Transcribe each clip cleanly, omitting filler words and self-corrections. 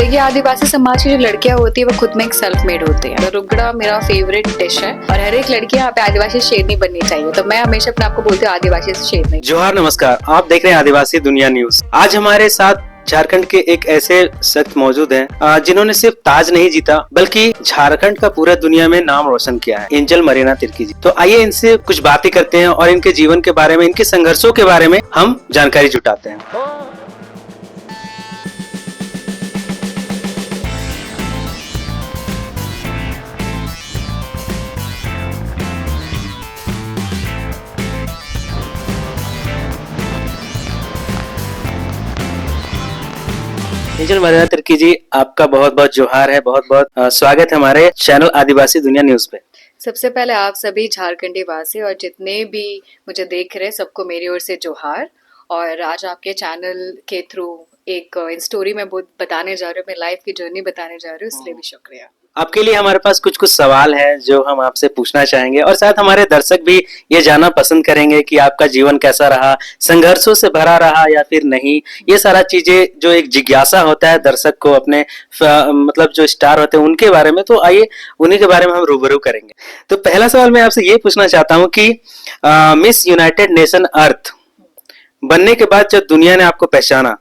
देखिए, आदिवासी समाज की जो लड़कियां होती है वो खुद में एक सेल्फ मेड होती है। तो रुगड़ा मेरा फेवरेट डिश है और हर एक लड़की यहाँ पे आदिवासी शेरनी बननी चाहिए। तो मैं हमेशा अपने आपको बोलती हूँ आदिवासी शेरनी। जोहार, नमस्कार। आप देख रहे हैं आदिवासी दुनिया न्यूज। आज हमारे साथ झारखंड के एक ऐसे शख्स मौजूद हैं जिन्होंने सिर्फ ताज नहीं जीता बल्कि झारखंड का पूरा दुनिया में नाम रोशन किया है। एंजल मरीना तिर्की जी। तो आइए इनसे कुछ बातें करते हैं और इनके जीवन के बारे में, इनके संघर्षों के बारे में हम जानकारी जुटाते हैं। एंजल मरीना तिर्की जी, आपका बहुत बहुत जोहार है, बहुत बहुत स्वागत है हमारे चैनल आदिवासी दुनिया न्यूज पे। सबसे पहले आप सभी झारखंडी वासी और जितने भी मुझे देख रहे हैं सबको मेरी ओर से जोहार। और आज आपके चैनल के थ्रू एक स्टोरी में बताने जा रही हूँ, अपनी लाइफ की जर्नी बताने जा रही हूँ, इसलिए भी शुक्रिया। आपके लिए हमारे पास कुछ कुछ सवाल है जो हम आपसे पूछना चाहेंगे और शायद हमारे दर्शक भी ये जानना पसंद करेंगे कि आपका जीवन कैसा रहा, संघर्षों से भरा रहा या फिर नहीं। ये सारा चीजें जो एक जिज्ञासा होता है दर्शक को अपने मतलब जो स्टार होते हैं उनके बारे में, तो आइए उन्हीं के बारे में हम रूबरू करेंगे। तो पहला सवाल मैं आपसे ये पूछना चाहता हूँ कि मिस यूनाइटेड नेशन अर्थ बनने के बाद जब दुनिया ने आपको पहचाना,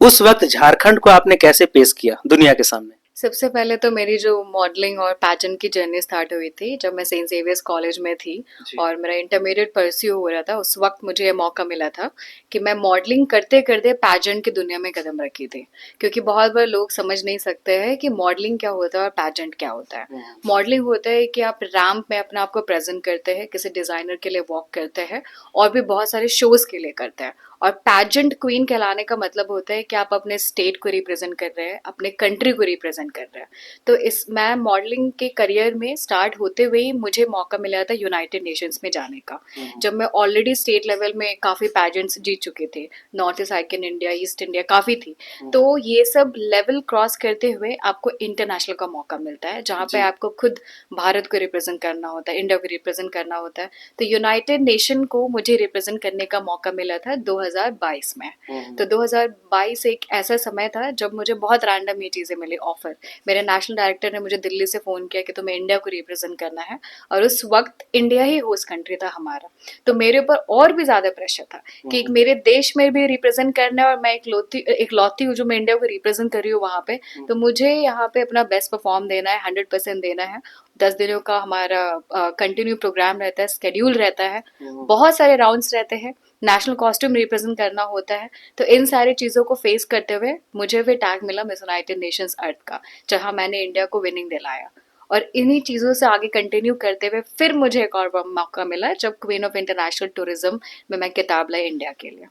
उस वक्त झारखंड को आपने कैसे पेश किया दुनिया के सामने? सबसे पहले तो मेरी जो मॉडलिंग और पैजेंट की जर्नी स्टार्ट हुई थी जब मैं सेंट जेवियर्स कॉलेज में थी और मेरा इंटरमीडिएट परस्यू हो रहा था। उस वक्त मुझे ये मौका मिला था कि मैं मॉडलिंग करते करते पैजेंट की दुनिया में कदम रखी थी। क्योंकि बहुत बार लोग समझ नहीं सकते हैं कि मॉडलिंग क्या होता है और पैजेंट क्या होता है। मॉडलिंग होता है कि आप रैंप में अपने आप को प्रेजेंट करते हैं, किसी डिजाइनर के लिए वॉक करते हैं और भी बहुत सारे शोज के लिए करते हैं। और पैजेंट क्वीन कहलाने का मतलब होता है कि आप अपने स्टेट को रिप्रेजेंट कर रहे हैं, अपने कंट्री को रिप्रेजेंट कर रहे हैं। तो मैं मॉडलिंग के करियर में स्टार्ट होते हुए ही मुझे मौका मिला था यूनाइटेड नेशंस में जाने का, जब मैं ऑलरेडी स्टेट लेवल में काफ़ी पैजेंट्स जीत चुके थे। North east icon India, east India काफ़ी थी। तो ये सब लेवल क्रॉस करते हुए आपको इंटरनेशनल का मौका मिलता है, जहाँ पे आपको खुद भारत को रिप्रेजेंट करना होता है, इंडिया को रिप्रेजेंट करना होता है। तो यूनाइटेड नेशन को मुझे रिप्रेजेंट करने का मौका मिला था 2022 में। तो 2022 एक ऐसा समय था जब मुझे बहुत रैंडम ये चीज़ें मिली ऑफर। मेरे नेशनल डायरेक्टर ने मुझे दिल्ली से फ़ोन किया कि तुम्हें इंडिया को रिप्रेजेंट करना है, और उस वक्त इंडिया ही होस्ट कंट्री था हमारा। तो मेरे ऊपर और भी ज़्यादा प्रेशर था कि एक मेरे देश में भी रिप्रेजेंट करना है और मैं एक लौती हूँ जो मैं इंडिया को रिप्रेजेंट कर रही हूँ वहाँ पे। तो मुझे यहाँ पे अपना बेस्ट परफॉर्म देना है, 100% देना है। 10 दिनों का हमारा कंटिन्यू प्रोग्राम रहता है, स्केड्यूल रहता है, बहुत सारे राउंड्स रहते हैं, नेशनल कॉस्ट्यूम रिप्रेजेंट करना होता है। तो इन सारी चीज़ों को फेस करते हुए मुझे फिर टैग मिला मिस यूनाइटेड नेशंस अर्थ का, जहां मैंने इंडिया को विनिंग दिलाया। और इन्हीं चीज़ों से आगे कंटिन्यू करते हुए फिर मुझे एक और मौका मिला जब क्वीन ऑफ इंटरनेशनल टूरिज्म में मैं किताब लाई इंडिया के लिए।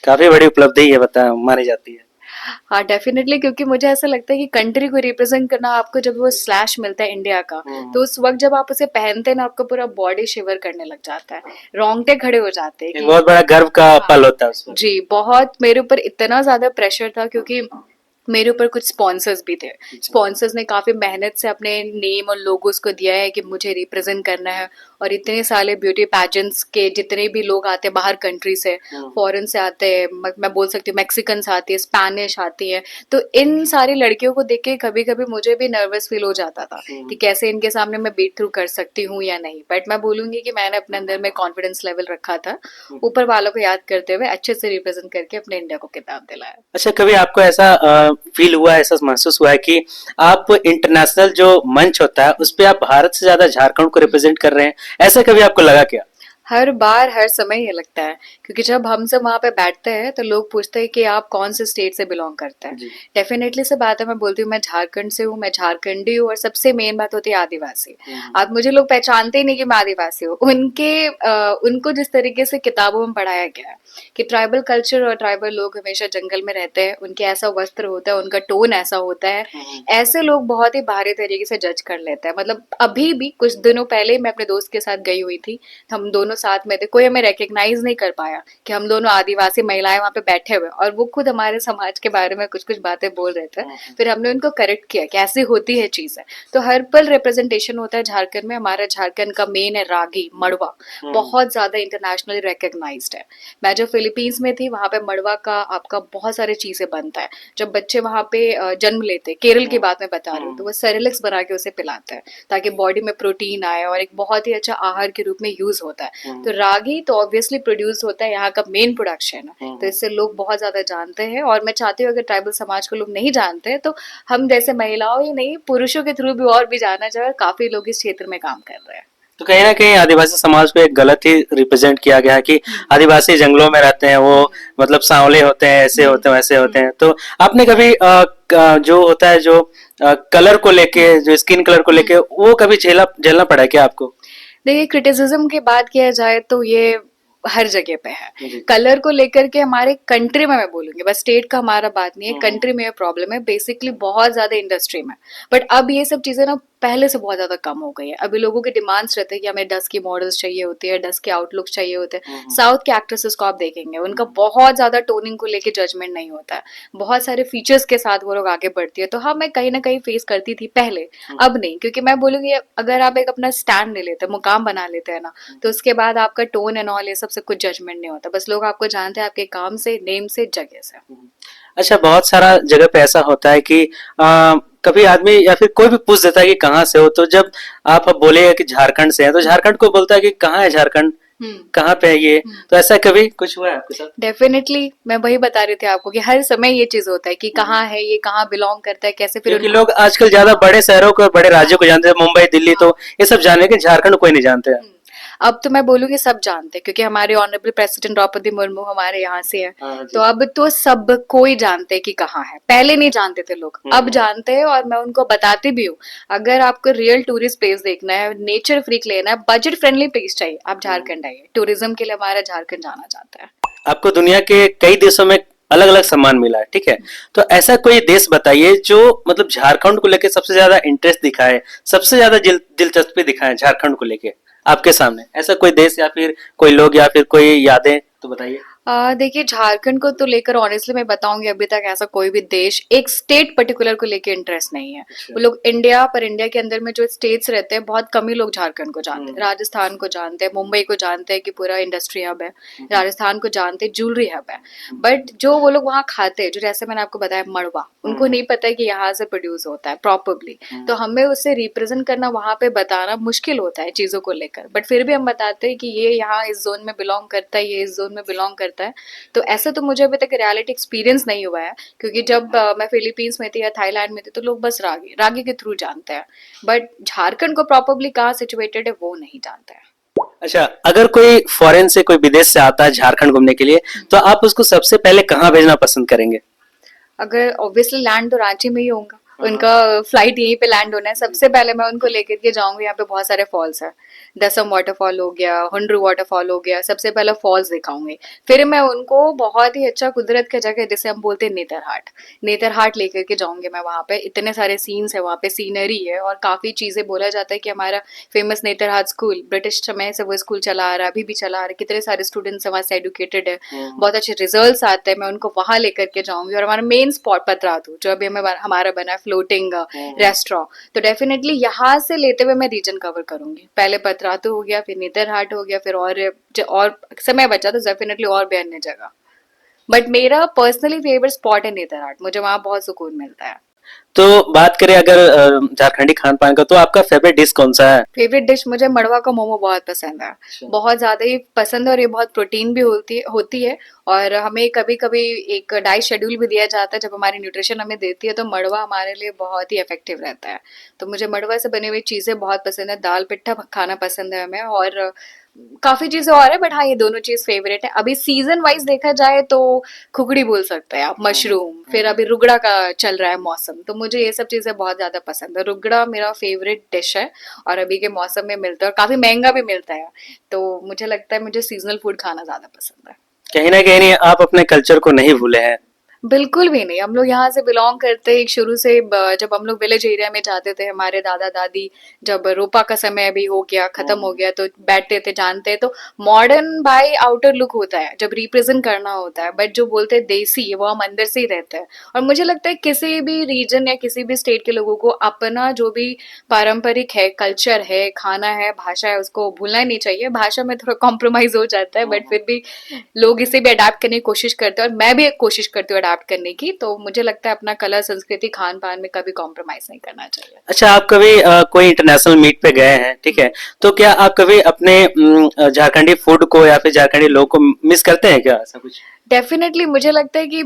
काफी बड़ी उपलब्धि है मानी जाती है। हाँ, डेफिनेटली, क्योंकि मुझे ऐसा लगता है कि कंट्री को रिप्रेजेंट करना, आपको जब वो स्लैश मिलता है इंडिया का, तो उस वक्त जब आप उसे पहनते हैं ना, आपको पूरा बॉडी शिवर करने लग जाता है, रोंगटे खड़े हो जाते हैं। बहुत बड़ा गर्व का पल होता है उसमें। जी, बहुत मेरे ऊपर इतना ज्यादा प्रेशर था क्योंकि मेरे ऊपर कुछ स्पॉन्सर्स भी थे। स्पॉन्सर्स ने काफ़ी मेहनत से अपने नेम और लोगोस को दिया है कि मुझे रिप्रेजेंट करना है। और इतने सारे ब्यूटी पैजेंट्स के जितने भी लोग आते हैं बाहर कंट्री से, फॉरेन से आते हैं, मैं बोल सकती हूँ मैक्सिकन्स आती है, स्पेनिश आती है। तो इन सारी लड़कियों को देख के कभी कभी मुझे भी नर्वस फील हो जाता था कि कैसे इनके सामने मैं बीट थ्रू कर सकती हूँ या नहीं। बट मैं बोलूँगी कि मैंने अपने अंदर में कॉन्फिडेंस लेवल रखा था, ऊपर वालों को याद करते हुए अच्छे से रिप्रेजेंट करके अपने इंडिया को किताब दिलाया। अच्छा, कभी आपको ऐसा फील हुआ, ऐसा महसूस हुआ है कि आप इंटरनेशनल जो मंच होता है उस पे आप भारत से ज्यादा झारखंड को रिप्रेजेंट कर रहे हैं, ऐसा कभी आपको लगा क्या? हर बार हर समय ये लगता है, क्योंकि जब हम सब वहाँ पे बैठते हैं तो लोग पूछते हैं कि आप कौन से स्टेट से बिलोंग करते हैं। डेफिनेटली से बात है, मैं बोलती हूँ मैं झारखंड से हूँ, मैं झारखंडी हूँ। और सबसे मेन बात होती है आदिवासी। आप मुझे लोग पहचानते ही नहीं कि मैं आदिवासी हूँ। उनको जिस तरीके से किताबों में पढ़ाया गया है कि ट्राइबल कल्चर और ट्राइबल लोग हमेशा जंगल में रहते हैं, उनके ऐसा वस्त्र होता है, उनका टोन ऐसा होता है, ऐसे लोग बहुत ही भारी तरीके से जज कर लेते हैं। मतलब अभी भी कुछ दिनों पहले मैं अपने दोस्त के साथ गई हुई थी, हम दोनों साथ में थे, कोई हमें रिकग्नाइज नहीं कर पाया कि हम दोनों आदिवासी महिलाएं वहाँ पे बैठे हुए, और वो खुद हमारे समाज के बारे में कुछ कुछ बातें बोल रहे थे। फिर हमने उनको करेक्ट किया कि ऐसी होती है चीजें। तो हर पल रिप्रेजेंटेशन होता है झारखंड में। हमारा झारखंड का मेन है रागी, मड़वा, बहुत ज्यादा इंटरनेशनली रिकग्नाइज्ड है। मैं जब फिलीपींस में थी, वहां पे मड़वा का आपका बहुत सारे चीजें बनता है। जब बच्चे वहां पे जन्म लेते, केरल की बात मैं बता रही हूँ, तो वो सेरेलेक्स बना के उसे पिलाते हैं ताकि बॉडी में प्रोटीन आए, और एक बहुत ही अच्छा आहार के रूप में यूज होता है। तो रागी तो ऑब्वियसली प्रोड्यूस होता है, यहाँ का मेन प्रोडक्शन है, तो इससे लोग बहुत ज्यादा जानते हैं। और मैं चाहती हूँ अगर ट्राइबल समाज को लोग नहीं जानते हैं तो हम जैसे महिलाओं ही नहीं, पुरुषों के थ्रू भी और भी जाना जाए। काफी लोग इस क्षेत्र में काम कर रहे हैं। तो कहीं ना कहीं आदिवासी समाज को एक गलत ही रिप्रेजेंट किया गया है कि आदिवासी जंगलों में रहते हैं, वो मतलब सांवले होते हैं, ऐसे होते हैं, वैसे होते हैं। तो आपने कभी जो होता है, जो कलर को लेके, जो स्किन कलर को लेके, वो कभी झेलना पड़ा है क्या आपको? देखिए, क्रिटिसिज्म की बात किया जाए तो ये हर जगह पे है। कलर को लेकर के हमारे कंट्री में, मैं बोलूंगी, बस स्टेट का हमारा बात नहीं है, कंट्री में प्रॉब्लम है बेसिकली बहुत ज्यादा इंडस्ट्री में। बट अब ये सब चीजें ना पहले से बहुत ज्यादा कम हो गई है। अभी लोगों के डिमांड्स रहते हैं कि हमें डस की मॉडल्स चाहिए होती है, डस के आउटलुक चाहिए होते हैं। साउथ के एक्ट्रेसेस को आप देखेंगे, उनका बहुत ज्यादा टोनिंग को लेके जजमेंट नहीं होता है, बहुत सारे फीचर्स के साथ वो लोग आगे बढ़ती है। तो हाँ, मैं कहीं ना कहीं फेस करती थी पहले, अब नहीं, क्योंकि मैं बोलूंगी अगर आप एक अपना स्टैंड ले लेते हैं, मुकाम बना लेते हैं ना, तो उसके बाद आपका टोन एंड ऑल ये सब से कुछ जजमेंट नहीं होता। बस लोग आपको जानते हैं आपके काम से, नेम से, जगह से। अच्छा, बहुत सारा जगह पे ऐसा होता है कि कभी आदमी या फिर कोई भी पूछ देता है कि कहाँ से हो, तो जब आप अब बोलेगा कि झारखंड से है, तो झारखंड को बोलता है कि कहाँ है झारखंड, कहाँ पे है ये। तो ऐसा कभी कुछ हुआ है आपके साथ? डेफिनेटली, मैं वही बता रही थी आपको कि हर समय ये चीज होता है कि कहाँ है ये, कहाँ बिलोंग करता है, कैसे। फिर क्योंकि लोग आजकल ज्यादा बड़े शहरों को, बड़े राज्यों को जानते हैं, मुंबई, दिल्ली, तो ये सब जाने के, झारखंड कोई नहीं जानते हैं। अब तो मैं बोलूंगी सब जानते हैं, क्योंकि हमारे ऑनरेबल प्रेसिडेंट द्रौपदी मुर्मू हमारे यहाँ से है। तो अब तो सब कोई जानते हैं कि कहाँ है। पहले नहीं जानते थे लोग, अब जानते हैं। और मैं उनको बताती भी हूँ, अगर आपको रियल टूरिस्ट प्लेस देखना है, नेचर फ्रीक लेना है, बजट फ्रेंडली प्लेस चाहिए, आप झारखंड आइए। टूरिज्म के लिए हमारा झारखंड जाना जाता है। आपको दुनिया के कई देशों में अलग अलग सम्मान मिला है, ठीक है? तो ऐसा कोई देश बताइए जो मतलब झारखंड को लेके सबसे ज्यादा इंटरेस्ट दिखाए, सबसे ज्यादा दिलचस्पी दिखाए झारखंड को लेके आपके सामने। ऐसा कोई देश या फिर कोई लोग या फिर कोई यादें तो बताइए। देखिए, झारखंड को तो लेकर ऑनेस्टली मैं बताऊंगी, अभी तक ऐसा कोई भी देश एक स्टेट पर्टिकुलर को लेकर इंटरेस्ट नहीं है। वो लोग इंडिया, पर इंडिया के अंदर में जो स्टेट्स रहते हैं, बहुत कम ही लोग झारखंड को जानते हैं। राजस्थान को जानते हैं, मुंबई को जानते हैं कि पूरा इंडस्ट्री हब है, राजस्थान को जानते हैं ज्वेलरी हब है। बट जो वो लोग वहाँ खाते हैं, जो जैसे मैंने आपको बताया मड़वा, उनको नहीं पता है कि यहाँ से प्रोड्यूस होता है प्रॉपरली। तो हमें उसे रिप्रेजेंट करना, वहाँ पे बताना मुश्किल होता है चीजों को लेकर। बट फिर भी हम बताते हैं कि ये यहाँ इस जोन में बिलोंग करता है, ये इस जोन में बिलोंग करता है। तो ऐसा तो मुझे अभी तक रियलिटी एक्सपीरियंस नहीं हुआ है, क्योंकि जब मैं फिलीपींस में थी या थाईलैंड में थी, तो लोग बस रागी रागी के थ्रू जानते हैं। बट झारखंड को प्रॉपरली कहाँ सिचुएटेड है वो नहीं जानते हैं। अच्छा, अगर कोई फॉरेन से, कोई विदेश से आता है झारखंड घूमने के लिए, तो आप उसको सबसे पहले कहाँ भेजना पसंद करेंगे? अगर ऑब्वियसली लैंड तो रांची में ही होगा, उनका फ्लाइट यहीं पे लैंड होना है। सबसे पहले मैं उनको लेकर के जाऊंगी, यहाँ पे बहुत सारे फॉल्स है, दसम वाटरफॉल हो गया, हुंड्रू वाटरफॉल हो गया, सबसे पहले फॉल्स दिखाऊंगी। फिर मैं उनको बहुत ही अच्छा कुदरत का जगह, जैसे हम बोलते हैं नेतरहाट, नेतरहाट लेकर के जाऊंगी मैं। वहाँ पे इतने सारे सीन्स है, वहाँ पे सीनरी है, और काफी चीजें। बोला जाता है कि हमारा फेमस नेतरहाट स्कूल ब्रिटिश समय से वो स्कूल चला आ रहा है, अभी भी चला आ रहा है। कितने सारे स्टूडेंट्स वहाँ से एडुकेटेड है, बहुत अच्छे रिजल्ट आते हैं। मैं उनको वहां लेकर के जाऊंगी। और हमारा मेन स्पॉट पतरातू, जो अभी हमें हमारा बना है फ्लोटिंग रेस्टोरेंट, तो डेफिनेटली यहाँ से लेते हुए मैं रीजन कवर करूंगी। पहले पतरातू हो गया, फिर नेतरहाट हो गया, फिर और समय बचा तो डेफिनेटली और भी अन्य जगह। बट मेरा पर्सनली फेवरेट स्पॉट है नेतरहाट, मुझे वहां बहुत सुकून मिलता है। तो बात करें अगर झारखंडी खान पान का, तो आपका फेवरेट डिश कौन सा है? फेवरेट डिश मुझे मड़वा का मोमो बहुत पसंद है, बहुत ज्यादा ही पसंद है। और ये बहुत प्रोटीन भी होती है। और हमें कभी कभी एक डाइट शेड्यूल भी दिया जाता है, जब हमारी न्यूट्रिशन हमें देती है, तो मड़वा हमारे लिए बहुत ही इफेक्टिव रहता है। तो मुझे मड़वा से बनी हुई चीजें बहुत पसंद है। दाल पिट्ठा खाना पसंद है हमें, और काफी चीजें और है, बट हाँ, ये दोनों चीज फेवरेट है। अभी सीजन वाइज देखा जाए तो खुगड़ी बोल सकते हैं आप, मशरूम, फिर अभी रुगड़ा का चल रहा है मौसम, तो मुझे ये सब चीजें बहुत ज्यादा पसंद है। रुगड़ा मेरा फेवरेट डिश है, और अभी के मौसम में मिलता है, और काफी महंगा भी मिलता है। तो मुझे लगता है मुझे सीजनल फूड खाना ज्यादा पसंद है। कहीं ना कहीं आप अपने कल्चर को नहीं भूले हैं, बिल्कुल भी नहीं। हम लोग यहाँ से बिलॉन्ग करते एक शुरू से जब हम लोग विलेज एरिया में जाते थे, हमारे दादा दादी जब रोपा का समय भी हो गया, खत्म हो गया, तो बैठते थे, जानते तो मॉडर्न बाय आउटर लुक होता है जब रिप्रेजेंट करना होता है, बट जो बोलते हैं देसी, वो हम अंदर से ही रहते हैं। और मुझे लगता है किसी भी रीजन या किसी भी स्टेट के लोगों को अपना जो भी पारंपरिक है, कल्चर है, खाना है, भाषा है, उसको भूलना ही नहीं चाहिए। भाषा में थोड़ा कॉम्प्रोमाइज हो जाता है, बट फिर भी लोग इसे भी अडाप्ट करने की कोशिश करते हैं, और मैं भी एक कोशिश करती हूँ अडाप्ट करने की। तो मुझे लगता है अपना कला, संस्कृति, खान पान में कभी कॉम्प्रोमाइज नहीं करना चाहिए। अच्छा, आप कभी कोई इंटरनेशनल मीट पे गए हैं, ठीक है, तो क्या आप कभी अपने झारखंडी फूड को या फिर झारखंडी लोग को मिस करते हैं क्या, ऐसा कुछ? डेफिनेटली मुझे लगता है कि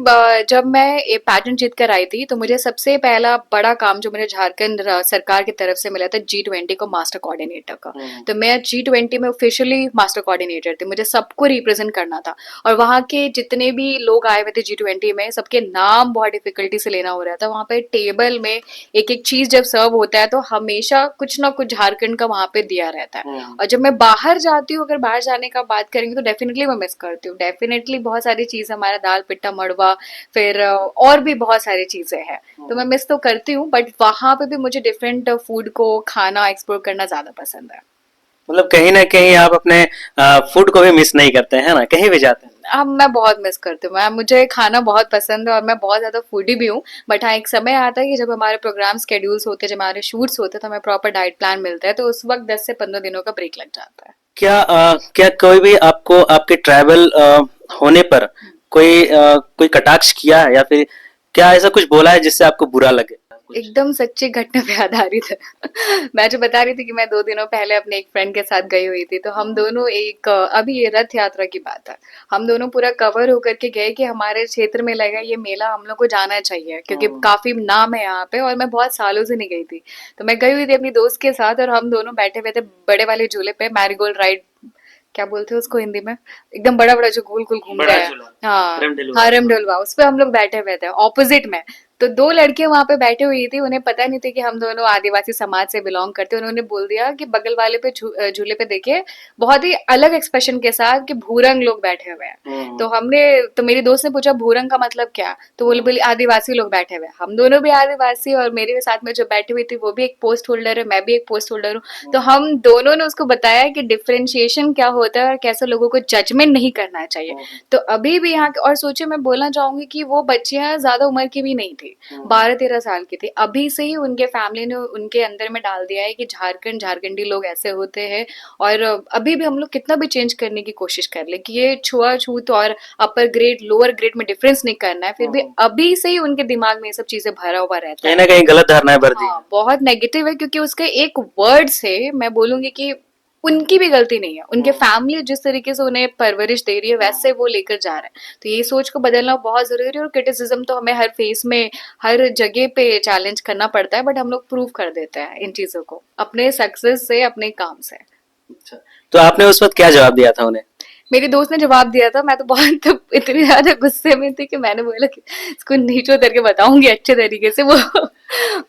जब मैं ये पैटर्न जीत कर आई थी, तो मुझे सबसे पहला बड़ा काम जो मुझे झारखंड सरकार की तरफ से मिला था, G20 को मास्टर कोऑर्डिनेटर का। तो मैं G20 में ऑफिशियली मास्टर कोऑर्डिनेटर थी, मुझे सबको रिप्रेजेंट करना था। और वहाँ के जितने भी लोग आए हुए थे G20 में, सबके नाम बहुत डिफिकल्टी से लेना हो रहा था। वहाँ पे टेबल में एक एक चीज जब सर्व होता है, तो हमेशा कुछ ना कुछ झारखंड का वहाँ पे दिया रहता है। और जब मैं बाहर जाती हूँ, अगर बाहर जाने का बात करेंगे, तो डेफिनेटली मैं मिस करती हूँ। डेफिनेटली बहुत सारी चीज, हमारा दाल पिट्टा मड़वा, फिर और भी बहुत सारी चीजें हैं, तो मैं मिस तो करती हूँ। बट वहां पे भी मुझे डिफरेंट फूड को खाना एक्सप्लोर करना ज्यादा पसंद है। मतलब कहीं ना कहीं आप अपने फूड को भी मिस नहीं करते हैं ना, कहीं भी जाते हैं? अब मैं बहुत मिस करती हूँ। मैं, मुझे खाना बहुत पसंद है और मैं बहुत ज्यादा फूडी भी हूँ। बट हाँ, एक समय आता है कि जब हमारे प्रोग्राम स्केड्यूल्स होते हैं, जब हमारे शूट्स होते हैं, तो हमें प्रॉपर डाइट प्लान मिलता है, तो उस वक्त 10 से 15 दिनों का ब्रेक लग जाता है। क्या कोई भी आपको आपके ट्रैवल होने पर कोई कटाक्ष किया है, या फिर क्या ऐसा कुछ बोला है जिससे आपको बुरा लगे कुछ? एकदम सच्ची घटना पे आधारित है। मैं जो बता रही थी कि मैं 2 दिनों पहले अपने एक फ्रेंड के साथ गई हुई थी, तो हम दोनों एक अभी ये रथ यात्रा की बात है, हम दोनों पूरा कवर होकर के गए कि हमारे क्षेत्र में लगा ये मेला, हम लोग को जाना चाहिए क्योंकि काफी नाम है यहाँ पे, और मैं बहुत सालों से नहीं गई थी। तो मैं गई हुई थी अपनी दोस्त के साथ, और हम दोनों बैठे हुए थे बड़े वाले झूले पे, मैरीगोल्ड राइड, क्या बोलते हैं उसको हिंदी में, एकदम बड़ा बड़ा जो गोल गोल घूमता बड़ा है। झूला, हाँ, रमडिलवा। हाँ रमडोलवा, उस पे हम लोग बैठे हुए थे ऑपोजिट में। तो 2 लड़कियां वहां पे बैठी हुई थी, उन्हें पता नहीं था कि हम दोनों आदिवासी समाज से बिलोंग करते हैं। उन्होंने बोल दिया कि बगल वाले पे झूले पे देखिए, बहुत ही अलग एक्सप्रेशन के साथ, कि भूरंग लोग बैठे हुए हैं। तो मेरी दोस्त ने पूछा भूरंग का मतलब क्या, तो बोले बोली आदिवासी लोग बैठे हुए हैं। हम दोनों भी आदिवासी, और मेरे साथ में जो बैठी हुई थी वो भी एक पोस्ट होल्डर है, मैं भी एक पोस्ट होल्डर हूँ। तो हम दोनों ने उसको बताया कि डिफरेंशिएशन क्या होता है और कैसे लोगों को जजमेंट नहीं करना चाहिए। तो अभी भी यहाँ, और सोचिए, मैं बोलना चाहूंगी कि वो बच्चियां ज्यादा उम्र की भी नहीं थी, 12-13 साल की थी। अभी से ही उनके फैमिली ने उनके अंदर में डाल दिया है कि झारखंडी लोग ऐसे होते हैं। और अभी भी हम लोग कितना भी चेंज करने की कोशिश कर ले कि ये छुआछूत और अपर ग्रेड लोअर ग्रेड में डिफरेंस नहीं करना है, फिर भी अभी से ही उनके दिमाग में ये सब चीजें भरा हुआ रहता कहीं है। ना कहीं गलत धारणाएं भर दी। हाँ, बहुत नेगेटिव है, क्योंकि उसके एक वर्ड से मैं बोलूंगी कि उनकी भी गलती नहीं है, उनके फैमिली जिस तरीके से उन्हें परवरिश दे रही है, वैसे वो लेकर जा रहे हैं। तो ये सोच को बदलना बहुत जरूरी है। और क्रिटिसिज्म तो हमें हर फेस में, हर जगह पे चैलेंज करना पड़ता है, बट हम लोग प्रूव कर देते हैं इन चीजों को अपने सक्सेस से, अपने काम से। अच्छा, तो आपने उस वक्त क्या जवाब दिया था उन्हें? मेरी दोस्त ने जवाब दिया था, मैं तो बहुत इतनी ज्यादा गुस्से में थी कि मैंने बोला कि इसको नीचो करके बताऊंगी अच्छे तरीके से वो।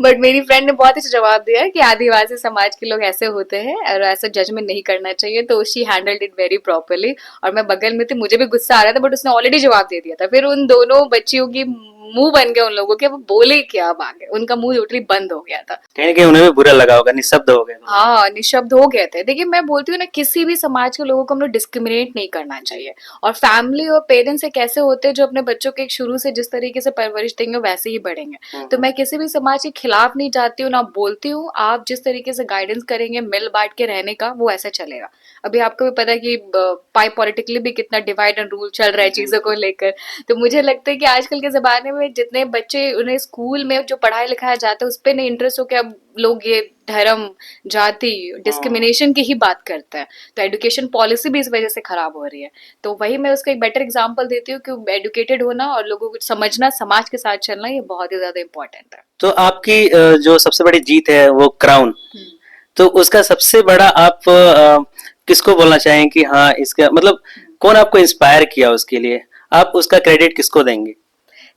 बट मेरी फ्रेंड ने बहुत अच्छा जवाब दिया कि आदिवासी समाज के लोग ऐसे होते हैं और ऐसा जजमेंट नहीं करना चाहिए। तो she handled it very properly. और मैं बगल में थी, मुझे भी गुस्सा आ रहा था, बट उसने ऑलरेडी जवाब दे दिया था। फिर उन दोनों बच्चियों की मुंह बन गया उन लोगों के, वो बोले क्या, अब आगे उनका मुंह टोटली बंद हो गया था। कहीं ना कहीं उन्हें भी बुरा लगा होगा, निःशब्द हो गए। हाँ, निशब्द हो गए थे। देखिए, मैं बोलती हूँ ना, किसी भी समाज के लोगों को हम लोग डिस्क्रिमिनेट नहीं करना चाहिए। और फैमिली और पेरेंट्स एक ऐसे होते हैं जो अपने बच्चों के शुरू से जिस तरीके से परवरिश देंगे वैसे ही बढ़ेंगे। तो मैं किसी भी समाज के खिलाफ नहीं जाती हूँ, ना बोलती हूँ। आप जिस तरीके से गाइडेंस करेंगे मिल बांट के रहने का, वो ऐसा चलेगा। अभी आपको भी पता है कि पाई पॉलिटिकली भी कितना डिवाइड एंड रूल चल रहा है चीजों को लेकर। तो मुझे लगता है कि आजकल के जमाने में जितने बच्चे, उन्हें स्कूल में जो पढ़ाया लिखाया जाता है उस पर नहीं इंटरेस्ट हो के अब लोग ये धर्म, जाति, डिस्क्रिमिनेशन की ही बात करते हैं। तो एजुकेशन पॉलिसी भी इस वजह से खराब हो रही है। तो वही मैं उसका एक बेटर एग्जांपल देती हूँ कि एजुकेटेड होना और लोगों को समझना, समाज के साथ चलना, ये बहुत ही ज्यादा इम्पोर्टेंट है। तो आपकी जो सबसे बड़ी जीत है वो क्राउन, तो उसका सबसे बड़ा आप किसको बोलना चाहेंगे कि हाँ इसका मतलब कौन आपको इंस्पायर किया उसके लिए, आप उसका क्रेडिट किसको देंगे?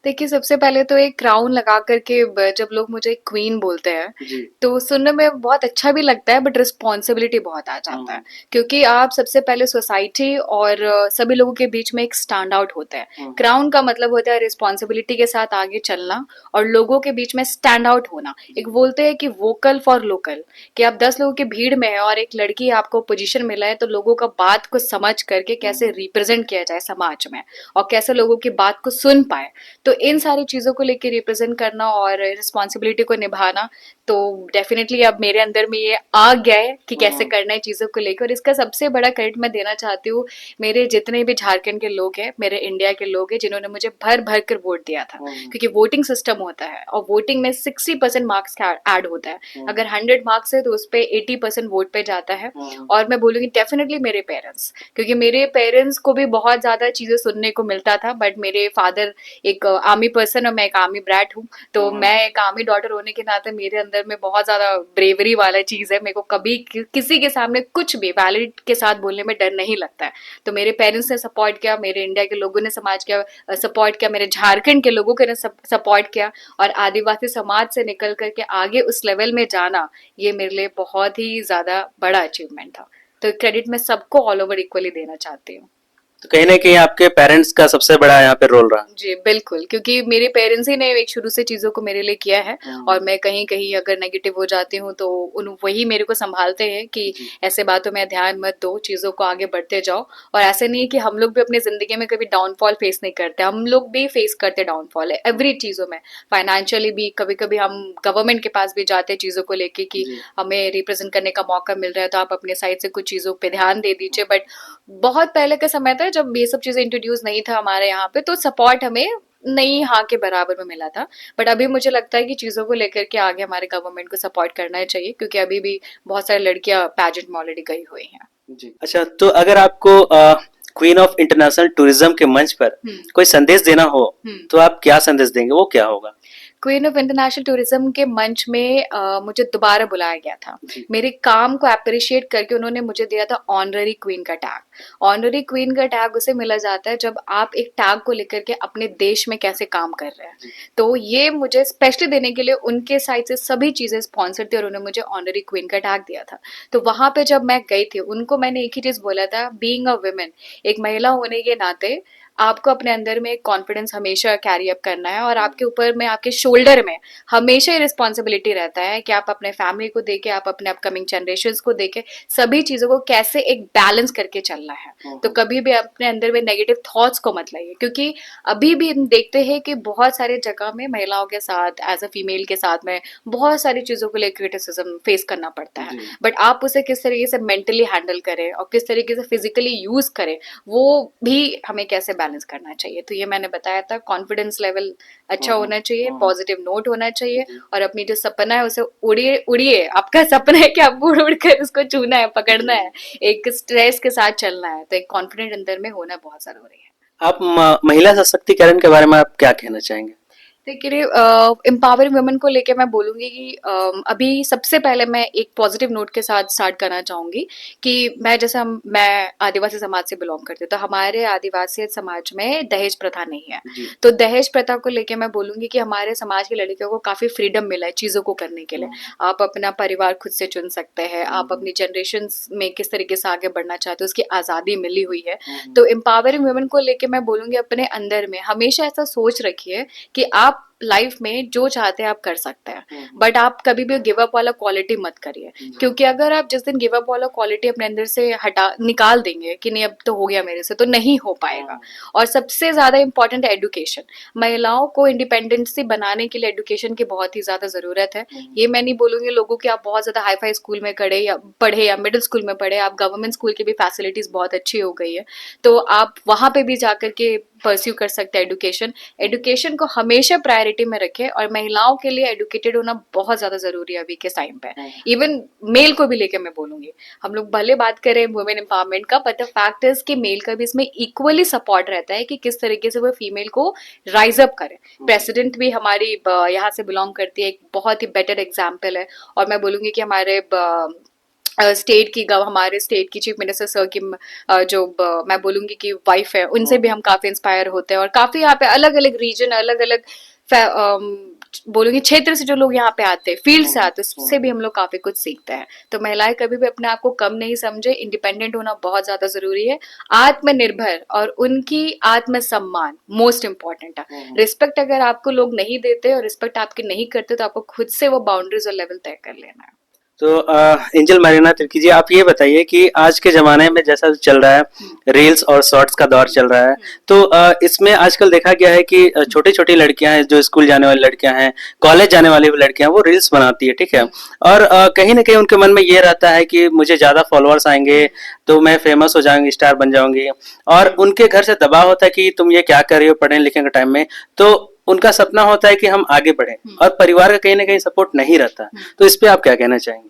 देखिए, सबसे पहले तो एक क्राउन लगा करके जब लोग मुझे क्वीन बोलते हैं, जी। तो सुनने में बहुत अच्छा भी लगता है, बट रिस्पॉन्सिबिलिटी बहुत आ जाता है। हम्म। क्योंकि आप सबसे पहले सोसाइटी और सभी लोगों के बीच में एक स्टैंड आउट होता है। हम्म। क्राउन का मतलब होता है रिस्पॉन्सिबिलिटी के साथ आगे चलना और लोगों के बीच में स्टैंड आउट होना। एक बोलते हैं कि वोकल फॉर लोकल, कि आप 10 लोगों की भीड़ में है और एक लड़की आपको पोजीशन मिला है, तो लोगों का बात को समझ करके कैसे रिप्रेजेंट किया जाए समाज में और कैसे लोगों की बात को सुन पाए। तो इन सारी चीज़ों को लेके रिप्रेजेंट करना और रिस्पॉन्सिबिलिटी को निभाना, तो डेफिनेटली अब मेरे अंदर में ये आ गया है कि कैसे करना है चीज़ों को लेकर। और इसका सबसे बड़ा क्रेडिट मैं देना चाहती हूँ मेरे जितने भी झारखंड के लोग हैं, मेरे इंडिया के लोग हैं, जिन्होंने मुझे भर भर कर वोट दिया था। क्योंकि वोटिंग सिस्टम होता है और वोटिंग में 60% मार्क्स ऐड होता है। अगर 100 मार्क्स है तो उस पर 80% वोट पे जाता है। और मैं बोलूँगी डेफिनेटली मेरे पेरेंट्स, क्योंकि मेरे पेरेंट्स को भी बहुत ज़्यादा चीज़ें सुनने को मिलता था, बट मेरे फादर एक आर्मी पर्सन और मैं एक आर्मी ब्रैट हूँ, तो मैं एक आर्मी डॉटर होने के नाते मेरे अंदर में बहुत ज्यादा ब्रेवरी वाला चीज है। मेरे को कभी किसी के सामने कुछ भी वैलिड के साथ बोलने में डर नहीं लगता है। तो मेरे पेरेंट्स ने सपोर्ट किया, मेरे इंडिया के लोगों ने समाज किया सपोर्ट किया, मेरे झारखंड के लोगों ने सपोर्ट किया। और आदिवासी समाज से निकल करके आगे उस लेवल में जाना, ये मेरे लिए बहुत ही ज्यादा बड़ा अचीवमेंट था। तो क्रेडिट मैं सबको ऑल ओवर इक्वली देना चाहती हूँ। तो कहीं ना कहीं आपके पेरेंट्स का सबसे बड़ा यहाँ पे रोल रहा। जी बिल्कुल, क्योंकि मेरे पेरेंट्स ही ने एक शुरू से चीज़ों को मेरे लिए किया है। और मैं कहीं-कहीं अगर नेगेटिव हो जाती हूँ तो उन वही मेरे को सँभालते हैं कि ऐसे बातों में ध्यान मत दो, चीज़ों को आगे बढ़ते जाओ। और ऐसा नहीं है कि हम लोग भी अपनी ज़िंदगी में कभी डाउनफॉल फेस नहीं करते, हम लोग भी फेस करते डाउनफॉल एवरी चीज़ों में। फाइनेंशियली भी कभी-कभी हम गवर्नमेंट के पास भी जाते हैं चीज़ों को लेके कि हमें रिप्रेज़ेंट करने का मौका मिल रहा है, तो आप अपने साइड से कुछ चीज़ों पे ध्यान दे दीजिए। बट बहुत पहले का समय था जब ये सब चीज़ें इंट्रोड्यूस नहीं था हमारे यहाँ पे, तो सपोर्ट हमें नहीं हाँ के बराबर में मिला था। बट अभी मुझे लगता है कि चीज़ों को लेकर के आगे हमारे गवर्नमेंट को सपोर्ट करना चाहिए, क्योंकि अभी भी बहुत सारी लड़कियां पैजेंट में ऑलरेडी गई हुई हैं। जी। अच्छा, तो अगर आपको क्वीन ऑफ इंटरनेशनल टूरिज्म के मंच पर कोई संदेश देना हो, तो आप क्या संदेश देंगे, वो क्या होगा? क्वीन ऑफ इंटरनेशनल टूरिज्म के मंच में मुझे दोबारा बुलाया गया था। मेरे काम को अप्रिशिएट करके उन्होंने मुझे दिया था ऑनररी क्वीन का टैग। ऑनररी क्वीन का टैग उसे मिला जाता है जब आप एक टैग को लेकर के अपने देश में कैसे काम कर रहे हैं। तो ये मुझे स्पेशली देने के लिए उनके साइड से सभी चीज़ें स्पॉन्सर थी और उन्होंने मुझे ऑनररी क्वीन का टैग दिया था। तो वहाँ पे जब मैं गई थी, उनको मैंने एक ही चीज़ बोला था, बीइंग अ वुमेन, एक महिला होने के नाते आपको अपने अंदर में एक कॉन्फिडेंस हमेशा कैरी अप करना है और आपके ऊपर में, आपके शोल्डर में हमेशा ही रिस्पॉन्सिबिलिटी रहता है कि आप अपने फैमिली को देके, आप अपने अपकमिंग जनरेशंस को देके सभी चीज़ों को कैसे एक बैलेंस करके चलना है। तो कभी भी अपने अंदर में नेगेटिव थॉट्स को मत लाइए, क्योंकि अभी भी हम देखते हैं कि बहुत सारे जगह में महिलाओं के साथ, एज अ फीमेल के साथ में बहुत सारी चीज़ों को लेकर क्रिटिसिज्म फेस करना पड़ता है। बट आप उसे किस तरीके से मेंटली हैंडल करें और किस तरीके से फिजिकली यूज करें, वो भी हमें कैसे बैलेंस करना चाहिए। तो ये मैंने बताया था, कॉन्फिडेंस लेवल अच्छा होना चाहिए, पॉजिटिव नोट होना चाहिए और अपनी जो सपना है उसे उड़िए उड़िए। आपका सपना है कि आपको उड़ उड़ कर उसको छूना है, पकड़ना है, एक स्ट्रेस के साथ चलना है। तो एक कॉन्फिडेंट अंदर में होना बहुत जरूरी है। आप महिला सशक्तिकरण के बारे में आप क्या कहना चाहेंगे? देखिए, एम्पावरिंग वुमेन को लेके मैं बोलूँगी कि अभी सबसे पहले मैं एक पॉजिटिव नोट के साथ स्टार्ट करना चाहूँगी कि मैं आदिवासी समाज से बिलोंग करती हूँ, तो हमारे आदिवासी समाज में दहेज प्रथा नहीं है। तो दहेज प्रथा को लेके मैं बोलूँगी कि हमारे समाज की लड़कियों को काफ़ी फ्रीडम मिला है चीज़ों को करने के लिए। आप अपना परिवार खुद से चुन सकते हैं, आप अपनी जनरेशन में किस तरीके से आगे बढ़ना चाहते हो उसकी आज़ादी मिली हुई है। तो एम्पावरिंग वुमेन को लेके मैं बोलूँगी अपने अंदर में हमेशा ऐसा सोच रखिए कि आप लाइफ में जो चाहते हैं आप कर सकते हैं, बट आप कभी भी गिव अप वाला क्वालिटी मत करिए। क्योंकि अगर आप जिस दिन गिव अप वाला क्वालिटी अपने अंदर से निकाल देंगे कि नहीं अब तो हो गया मेरे से, तो नहीं हो पाएगा। और सबसे ज्यादा इंपॉर्टेंट है एडुकेशन। महिलाओं को इंडिपेंडेंसी बनाने के लिए एडुकेशन की बहुत ही ज्यादा जरूरत है। ये मैं नहीं बोलूंगी लोगों की आप बहुत ज्यादा हाई फाई स्कूल में पढ़े या मिडिल स्कूल में पढ़े, आप गवर्नमेंट स्कूल की भी फैसिलिटीज बहुत अच्छी हो गई है, तो आप वहां पे भी जाकर के परस्यू कर सकते हैं एडुकेशन। एडुकेशन को हमेशा प्रायोरिटी में रखें और महिलाओं के लिए एडुकेटेड होना बहुत ज्यादा जरूरी है अभी के टाइम पे। इवन मेल को भी लेकर मैं बोलूंगी, हम लोग भले बात करें वुमेन एम्पावरमेंट का, बट द फैक्ट इज कि मेल का भी इसमें इक्वली सपोर्ट रहता है कि किस तरीके से वो फीमेल को राइज अप करे। प्रेसिडेंट भी हमारी यहाँ से बिलोंग करती है, एक बहुत ही बेटर एग्जाम्पल है। और मैं बोलूंगी कि हमारे स्टेट की हमारे स्टेट की चीफ मिनिस्टर सर की जो मैं बोलूंगी कि वाइफ है, उनसे भी हम काफी इंस्पायर होते हैं। और काफी यहाँ पे अलग अलग रीजन, अलग अलग बोलूंगी क्षेत्र से जो लोग यहाँ पे आते हैं, फील्ड से आते हैं, उससे भी हम लोग काफी कुछ सीखते हैं। तो महिलाएं कभी भी अपने आप को कम नहीं समझे, इंडिपेंडेंट होना बहुत ज्यादा जरूरी है, आत्मनिर्भर और उनकी आत्मसम्मान मोस्ट इम्पोर्टेंट है। रिस्पेक्ट अगर आपको लोग नहीं देते और रिस्पेक्ट आपकी नहीं करते तो आपको खुद से वो बाउंड्रीज और लेवल तय कर लेना है। तो एंजल मरीना तिर्की जी, आप ये बताइए कि आज के ज़माने में जैसा चल रहा है, रील्स और शॉर्ट्स का दौर चल रहा है, तो इसमें आजकल देखा गया है कि छोटी-छोटी लड़कियां हैं, जो स्कूल जाने वाली लड़कियां हैं, कॉलेज जाने वाली भी लड़कियां, वो रील्स बनाती है, ठीक है? और कहीं न कहीं उनके मन में ये रहता है कि मुझे ज़्यादा फॉलोअर्स आएँगे, तो मैं फेमस हो जाऊँगी, स्टार बन जाऊँगी, और उनके घर से दबाव होता है कि तुम ये क्या कर रही हो पढ़ने-लिखने के टाइम में? तो उनका सपना होता है कि हम आगे बढ़ें, और परिवार का कहीं न कहीं सपोर्ट नहीं रहता। तो इस पे आप क्या कहना चाहेंगे?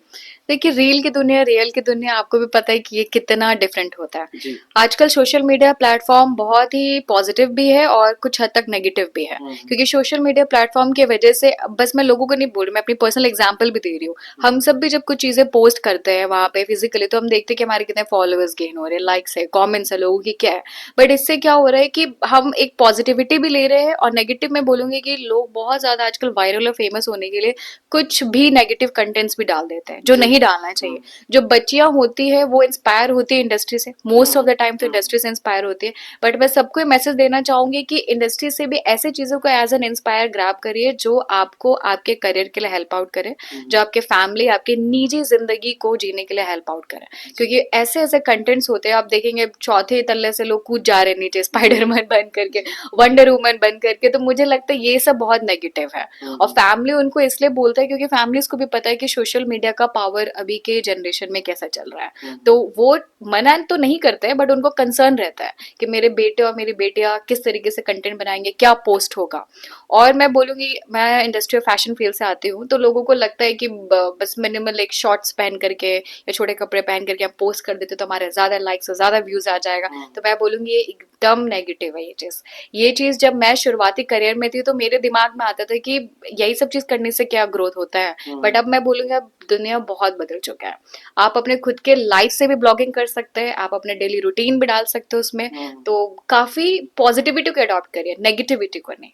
देखिए, रील की दुनिया, रियल की दुनिया, आपको भी पता है कि ये कितना डिफरेंट होता है। जी। आजकल सोशल मीडिया प्लेटफॉर्म बहुत ही पॉजिटिव भी है और कुछ हद तक नेगेटिव भी है, क्योंकि सोशल मीडिया प्लेटफॉर्म की वजह से, बस मैं लोगों को नहीं बोल रही, मैं अपनी पर्सनल एग्जांपल भी दे रही हूँ। हम सब भी जब कुछ चीजें पोस्ट करते हैं वहां पे फिजिकली, तो हम देखते हैं कि हमारे कितने फॉलोअर्स गेन हो रहे हैं, लाइक्स है, कॉमेंट्स है, लोगों की क्या है। बट इससे क्या हो रहा है कि हम एक पॉजिटिविटी भी ले रहे हैं, और नेगेटिव में बोलूंगी कि लोग बहुत ज्यादा आजकल वायरल और फेमस होने के लिए कुछ भी नेगेटिव कंटेंट्स भी डाल देते हैं जो नहीं डालना चाहिए। जो बच्चियां होती है वो इंस्पायर होती है इंडस्ट्री से, मोस्ट ऑफ द टाइम तो इंडस्ट्री से इंस्पायर होती है। बट मैं सबको ये मैसेज देना चाहूंगी कि इंडस्ट्री से भी ऐसे चीजों को एज एन इंस्पायर ग्रैब करिए जो आपको आपके करियर के लिए हेल्प आउट करे, जो आपके फैमिली, आपके निजी जिंदगी को जीने के लिए हेल्प आउट करे। क्योंकि ऐसे ऐसे कंटेंट्स होते हैं, आप देखेंगे चौथे तल्ले से लोग कूद जा रहे हैं नीचे, स्पाइडरमैन बन करके, वंडर वुमन बन करके। तो मुझे लगता है ये सब बहुत नेगेटिव है, और फैमिली उनको इसलिए बोलता है क्योंकि फैमिलीज को भी पता है कि सोशल मीडिया का पावर अभी के जनरेशन में कैसा चल रहा है। तो वो मना तो नहीं करते हैं, बट उनको कंसर्न रहता है कि मेरे बेटे और मेरी बेटियां किस तरीके से कंटेंट बनाएंगे, क्या पोस्ट होगा। और मैं बोलूंगी, मैं इंडस्ट्री ऑफ फैशन फील्ड से आती हूँ, तो लोगों को लगता है कि बस मिनिमल एक शॉर्ट्स पहन करके या छोटे कपड़े पहन करके हम पोस्ट कर देते तो हमारे ज्यादा लाइक्स और ज्यादा व्यूज आ जाएगा। तो मैं बोलूंगी ये एकदम नेगेटिव है ये चीज जब मैं शुरुआती करियर में थी तो मेरे दिमाग में आता था कि यही सब चीज करने से क्या ग्रोथ होता है। बट अब मैं बोलूंगी अब दुनिया बहुत बदल चुका है। आप अपने खुद के लाइफ से भी ब्लॉगिंग कर सकते हैं, आप अपने डेली रूटीन भी डाल सकते हो उसमें। तो काफी पॉजिटिविटी को अडॉप्ट करिए, नेगेटिविटी को नहीं।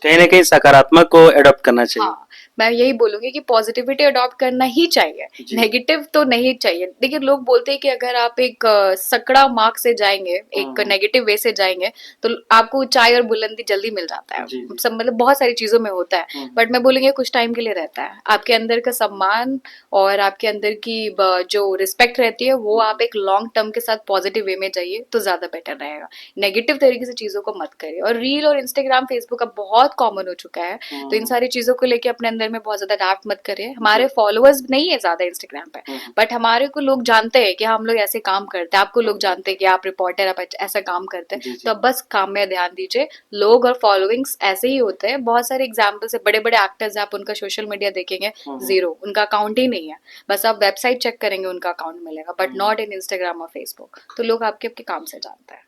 कहीं न कहीं सकारात्मक को एडॉप्ट करना चाहिए। हाँ, मैं यही बोलूंगी कि पॉजिटिविटी अडॉप्ट करना ही चाहिए, नेगेटिव तो नहीं चाहिए। देखिए, लोग बोलते हैं कि अगर आप एक सकड़ा मार्ग से जाएंगे, एक नेगेटिव वे से जाएंगे, तो आपको ऊंचाई और बुलंदी जल्दी मिल जाता है। सब मतलब बहुत सारी चीजों में होता है, बट मैं बोलूंगी कुछ टाइम के लिए रहता है। आपके अंदर का सम्मान और आपके अंदर की जो रिस्पेक्ट रहती है, वो आप एक लॉन्ग टर्म के साथ पॉजिटिव वे में जाइए तो ज्यादा बेटर रहेगा। नेगेटिव तरीके से चीजों को मत करिए। और रील और इंस्टाग्राम, फेसबुक अब बहुत कॉमन हो चुका है, तो इन सारी चीजों को लेके अपने अंदर में बहुत ज्यादा डार्क मत करिए। हमारे फॉलोअर्स नहीं है ज्यादा इंस्टाग्राम पे, बट हमारे को लोग जानते हैं कि हम लोग ऐसे काम करते हैं, आपको लोग जानते हैं कि आप रिपोर्टर, आप ऐसा काम करते हैं, तो अब बस काम में ध्यान दीजिए। लोग और फॉलोइंग्स ऐसे ही होते हैं। बहुत सारे एग्जाम्पल्स है, बड़े बड़े एक्टर्स, आप उनका सोशल मीडिया देखेंगे जीरो, उनका अकाउंट ही नहीं है। बस आप वेबसाइट चेक करेंगे उनका अकाउंट मिलेगा, बट नॉट इन इंस्टाग्राम और फेसबुक। तो लोग आपके आपके काम से जानते हैं।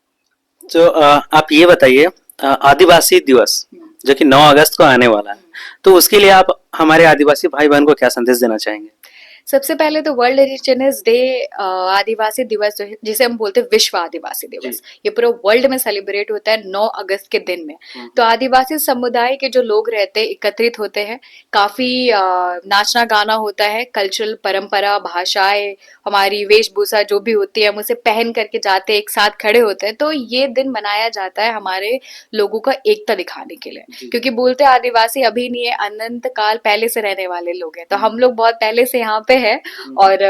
तो आप ये बताइए, आदिवासी दिवस जो कि 9 अगस्त को आने वाला है, तो उसके लिए आप हमारे आदिवासी भाई बहन को क्या संदेश देना चाहेंगे? सबसे पहले तो वर्ल्ड इंडिजिनस डे, आदिवासी दिवस जो है, जिसे हम बोलते हैं विश्व आदिवासी दिवस, ये पूरा वर्ल्ड में सेलिब्रेट होता है 9 अगस्त के दिन में। तो आदिवासी समुदाय के जो लोग रहते हैं एकत्रित होते हैं, काफी नाचना गाना होता है, कल्चरल परंपरा, भाषाएं, हमारी वेशभूषा जो भी होती है, हम उसे पहन करके जाते हैं, एक साथ खड़े होते हैं। तो ये दिन मनाया जाता है हमारे लोगों का एकता दिखाने के लिए, क्योंकि बोलते हैं आदिवासी अभी नहीं है, अनंत काल पहले से रहने वाले लोग हैं। तो हम लोग बहुत पहले से यहाँ पे है। और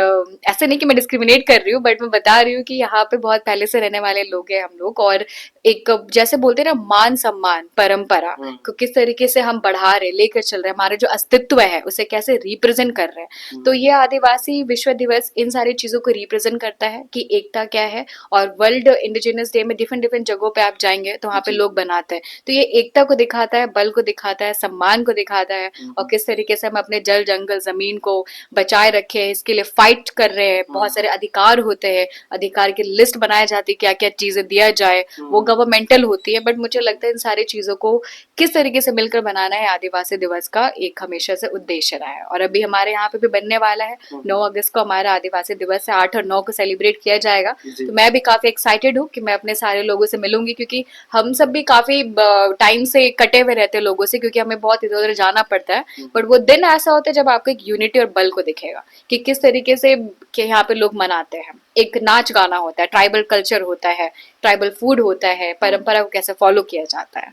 ऐसे नहीं कि मैं डिस्क्रिमिनेट कर रही हूँ, बट मैं बता रही हूँ कि यहाँ पे बहुत पहले से रहने वाले लोग हैं हम लोग। और एक जैसे बोलते हैं ना, मान सम्मान परंपरा को किस तरीके से हम बढ़ा रहे, लेकर चल रहे, हमारे जो अस्तित्व है उसे कैसे रिप्रेजेंट कर रहे हैं। तो ये आदिवासी विश्व दिवस इन सारी चीजों को रिप्रेजेंट करता है कि एकता क्या है। और वर्ल्ड इंडिजिनस डे में डिफरेंट डिफरेंट जगहों पे आप जाएंगे तो वहाँ पे लोग बनाते हैं, तो ये एकता को दिखाता है, बल को दिखाता है, सम्मान को दिखाता है, और किस तरीके से हम अपने जल जंगल जमीन को बचाए रखे हैं, इसके लिए फाइट कर रहे हैं, बहुत सारे अधिकार होते हैं, अधिकार की लिस्ट बनाई जाती है क्या क्या चीजें दिया जाए, वो गवर्नमेंटल होती है। बट मुझे लगता है इन सारी चीजों को किस तरीके से मिलकर बनाना है आदिवासी दिवस का एक हमेशा से उद्देश्य रहा है। और अभी हमारे यहाँ पे भी बनने वाला है, 9 अगस्त को हमारा आदिवासी दिवस है, 8 और 9 को सेलिब्रेट किया जाएगा। तो मैं भी काफी एक्साइटेड हूँ कि मैं अपने सारे लोगों से मिलूंगी, क्योंकि हम सब भी काफी टाइम से कटे हुए रहते हैं लोगों से, क्योंकि हमें बहुत इधर उधर जाना पड़ता है। बट वो दिन ऐसा होता है जब आपको एक यूनिटी और बल को दिखेगा कि किस तरीके से कि यहाँ पे लोग मनाते हैं। एक नाच गाना होता है, ट्राइबल कल्चर होता है, ट्राइबल फूड होता है, परंपरा को कैसे फॉलो किया जाता है।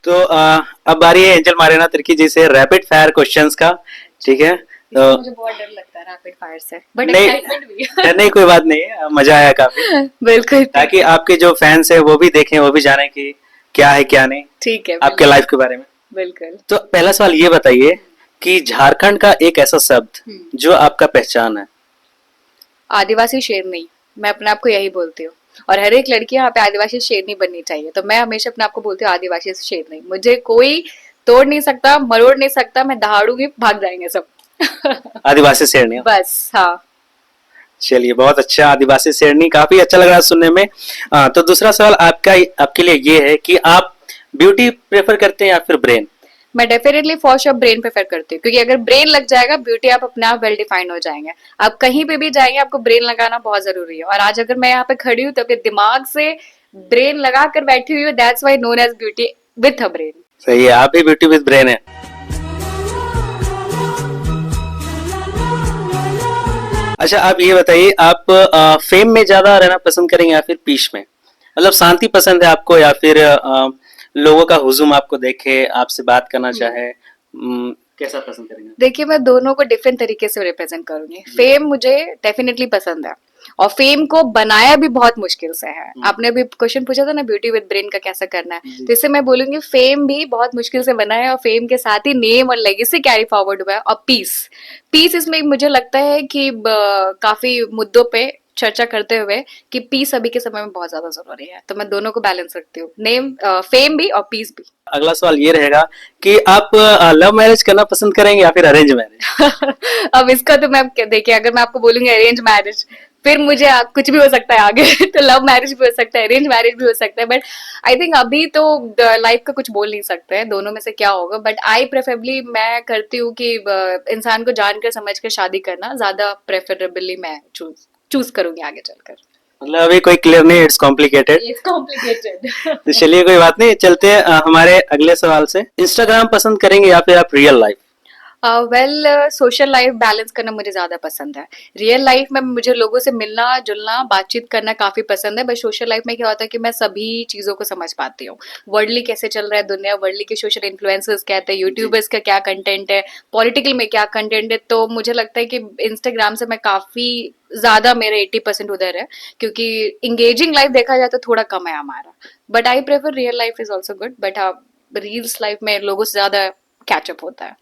तो अब बारी है एंजल मारिना तिर्की जी से रैपिड फायर क्वेश्चंस का, ठीक है? तो मुझे बहुत डर लगता है रैपिड फायर से, बट नहीं एक्साइटमेंट भी है। नहीं, कोई बात नहीं है, मजा आया काफी, बिल्कुल ताकि आपके जो फैंस है वो भी देखें, वो भी जाने कि क्या है क्या नहीं ठीक है, आपके लाइफ के बारे में। बिल्कुल। तो पहला सवाल ये बताइए कि झारखंड का एक ऐसा शब्द जो आपका पहचान है। आदिवासी शेरनी, मैं अपने आप को यही बोलती हूँ, और हर एक लड़की यहाँ पे आदिवासी शेरनी बननी चाहिए। तो मैं हमेशा अपने आप को बोलती हूँ आदिवासी शेरनी। मुझे कोई तोड़ नहीं सकता, मरोड़ नहीं सकता, मैं दहाड़ूंगी, भाग जाएंगे सब। आदिवासी शेरनी, बस हाँ। चलिए बहुत अच्छा, आदिवासी शेरनी काफी अच्छा लग रहा है सुनने में। तो दूसरा सवाल आपके लिए ये है कि आप ब्यूटी प्रेफर करते हैं या फिर ब्रेन? मैं definitely for sure brain prefer करती हूँ, क्योंकि अगर ब्रेन लग जाएगा ब्यूटी आप अपने आप वेल डिफाइंड हो जाएंगे। आप कहीं पे भी जाएंगे आपको ब्रेन लगाना बहुत जरूरी है। और आज अगर मैं यहाँ पे खड़ी हूँ तो अपने दिमाग से ब्रेन लगा कर बैठी हुई हूँ, that's why known as beauty with a brain. सही है, आप भी ब्यूटी विद ब्रेन है। अच्छा आप ये बताइए, आप फेम में ज्यादा रहना पसंद करेंगे या फिर पीस में? मतलब शांति पसंद है आपको या फिर लोगों का हुजूम आपको देखे, आपसे बात करना चाहे, कैसा पसंद करेंगे? देखिए मैं दोनों को डिफरेंट तरीके से रिप्रेजेंट करूंगी। फेम मुझे डेफिनेटली पसंद है, और फेम को बनाया भी बहुत मुश्किल से है। आपने अभी क्वेश्चन पूछा था ना ब्यूटी विद ब्रेन का कैसा करना है, तो इससे मैं बोलूंगी फेम भी बहुत मुश्किल से बना है, और फेम के साथ ही नेम और लेगेसी कैरी फॉरवर्ड हुआ है। और पीस, पीस इसमें मुझे लगता है कि काफी मुद्दों पे चर्चा करते हुए कि पीस अभी के समय में बहुत ज्यादा जरूरी है। तो मैं दोनों को बैलेंस रखती हूँ, नेम फेम भी और पीस भी। अगला सवाल ये रहेगा कि आप लव मैरिज करना पसंद करेंगे या फिर अरेंज मैरिज? अब इसका तो मैं देखिए, अगर मैं आपको बोलूंगी अरेंज मैरिज, फिर मुझे कुछ भी हो सकता है आगे। तो लव मैरिज भी हो सकता है, अरेंज मैरिज भी हो सकता है, बट आई थिंक अभी तो लाइफ का कुछ बोल नहीं सकते हैं दोनों में से क्या होगा। बट आई प्रेफरेबली मैं करती हूँ कि इंसान को जानकर समझ कर शादी करना ज्यादा प्रेफरेबली मैं चूज करूंगी आगे चलकर। मतलब अभी कोई क्लियर नहीं, इट्स कॉम्प्लिकेटेड। It's complicated. तो चलिए कोई बात नहीं, चलते हैं हमारे अगले सवाल से। इंस्टाग्राम पसंद करेंगे या फिर आप real life? Well social life balance करना मुझे ज्यादा पसंद है। रियल लाइफ में मुझे लोगों से मिलना जुलना बातचीत करना काफी पसंद है, बट सोशल लाइफ में क्या होता है कि मैं सभी चीजों को समझ पाती हूँ। वर्ल्डली कैसे चल रहा है दुनिया, वर्ल्डली के सोशल इन्फ्लुएंसर्स कहते हैं, यूट्यूबर्स का क्या कंटेंट है, पॉलिटिकल में क्या कंटेंट है। तो मुझे लगता है कि इंस्टाग्राम से मैं काफी ज्यादा, मेरे 80% उधर है, क्योंकि इंगेजिंग लाइफ देखा जाए तो थोड़ा कम है हमारा। But I prefer real life is also good, but हाँ रील्स लाइफ में लोगों से ज्यादा कैचअप होता है।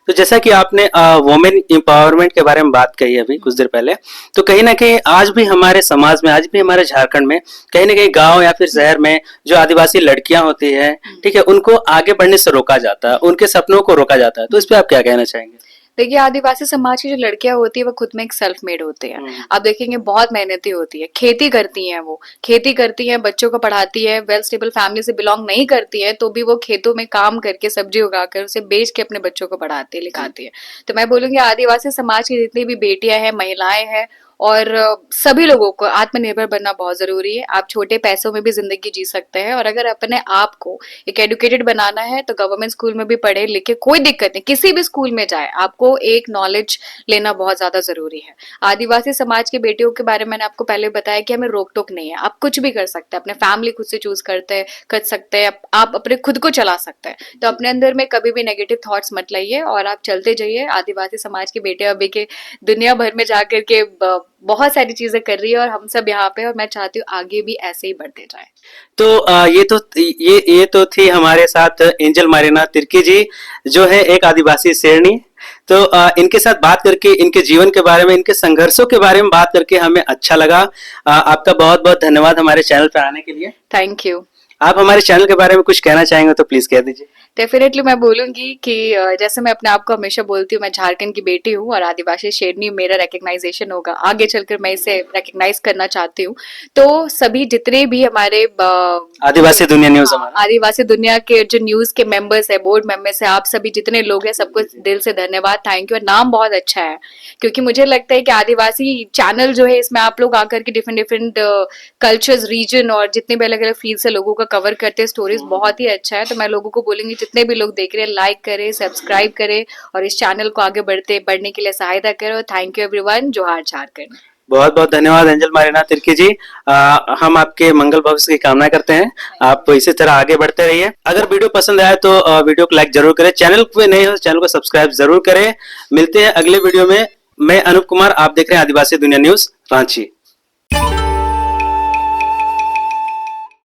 तो जैसा कि आपने वुमेन एम्पावरमेंट के बारे में बात कही अभी कुछ देर पहले, तो कहीं ना कहीं आज भी हमारे समाज में, आज भी हमारे झारखंड में कहीं ना कहीं गांव या फिर शहर में जो आदिवासी लड़कियां होती है, ठीक है, उनको आगे बढ़ने से रोका जाता है, उनके सपनों को रोका जाता है। तो इस पे आप क्या कहना चाहेंगे? देखिए आदिवासी समाज की जो लड़कियां होती है वो खुद में एक सेल्फ मेड होती है। आप देखेंगे बहुत मेहनती होती है, खेती करती हैं, वो खेती करती हैं, बच्चों को पढ़ाती है, वेल स्टेबल फैमिली से बिलोंग नहीं करती है तो भी वो खेतों में काम करके सब्जी उगाकर उसे बेच के अपने बच्चों को पढ़ाती है लिखाती है। तो मैं बोलूंगी आदिवासी समाज की जितनी भी बेटियां हैं, महिलाएं हैं, और सभी लोगों को आत्मनिर्भर बनना बहुत जरूरी है। आप छोटे पैसों में भी जिंदगी जी सकते हैं, और अगर अपने आप को एक एडुकेटेड बनाना है तो गवर्नमेंट स्कूल में भी पढ़े लिखे, कोई दिक्कत नहीं, किसी भी स्कूल में जाए, आपको एक नॉलेज लेना बहुत ज्यादा जरूरी है। आदिवासी समाज की बेटियों के बारे में मैंने आपको पहले बताया कि हमें रोक टोक नहीं है, आप कुछ भी कर सकते हैं, अपने फैमिली खुद से चूज कर सकते हैं, आप अपने खुद को चला सकते हैं। तो अपने अंदर में कभी भी नेगेटिव थॉट्स मत लाइए और आप चलते जाइए। आदिवासी समाज की बेटियां अभी के दुनिया भर में जाकर के बहुत सारी चीजें कर रही है, और हम सब यहाँ पे, और मैं चाहती हूँ आगे भी ऐसे ही बढ़ते जाए। तो ये तो थी हमारे साथ एंजल मारिना तिर्की जी, जो है एक आदिवासी शेरनी। तो इनके साथ बात करके, इनके जीवन के बारे में, इनके संघर्षों के बारे में बात करके हमें अच्छा लगा। आपका बहुत बहुत धन्यवाद हमारे चैनल पे आने के लिए। Thank you. आप हमारे चैनल के बारे में कुछ कहना चाहेंगे तो प्लीज कह दीजिए। डेफिनेटली मैं बोलूंगी कि जैसे मैं अपने आप को हमेशा बोलती हूँ, मैं झारखंड की बेटी हूँ और आदिवासी शेरनी मेरा रिकग्नाइजेशन होगा, आगे चलकर मैं इसे रिकग्नाइज करना चाहती हूँ। तो सभी जितने भी हमारे आदिवासी दुनिया न्यूज हमारा। आदिवासी दुनिया के जो न्यूज के मेंबर्स है, बोर्ड मेंबर्स है, आप सभी जितने लोग हैं, सबको दिल से धन्यवाद, थैंक यू। नाम बहुत अच्छा है, क्योंकि मुझे लगता है कि आदिवासी चैनल जो है, इसमें आप लोग आकर के डिफरेंट डिफरेंट कल्चर्स, रीजन और जितने भी अलग अलग फील्ड से लोगों का कवर करते हैं स्टोरीज, बहुत ही अच्छा है। तो मैं लोगों को बोलूंगी जितने भी लोग देख रहे हैं, लाइक करें, सब्सक्राइब करें और इस चैनल को आगे बढ़ने के लिए सहायता करें। Thank you everyone. जोहार झारखंड। बहुत बहुत धन्यवाद एंजल मारिना तिर्की जी। हम आपके मंगल भविष्य की कामना करते हैं, आप इसी तरह आगे बढ़ते रहिए। अगर वीडियो पसंद आया तो वीडियो को लाइक जरूर करें, चैनल पे नए हो चैनल को सब्सक्राइब जरूर करें। मिलते हैं अगले वीडियो में। मैं अनूप कुमार, आप देख रहे हैं आदिवासी दुनिया न्यूज रांची।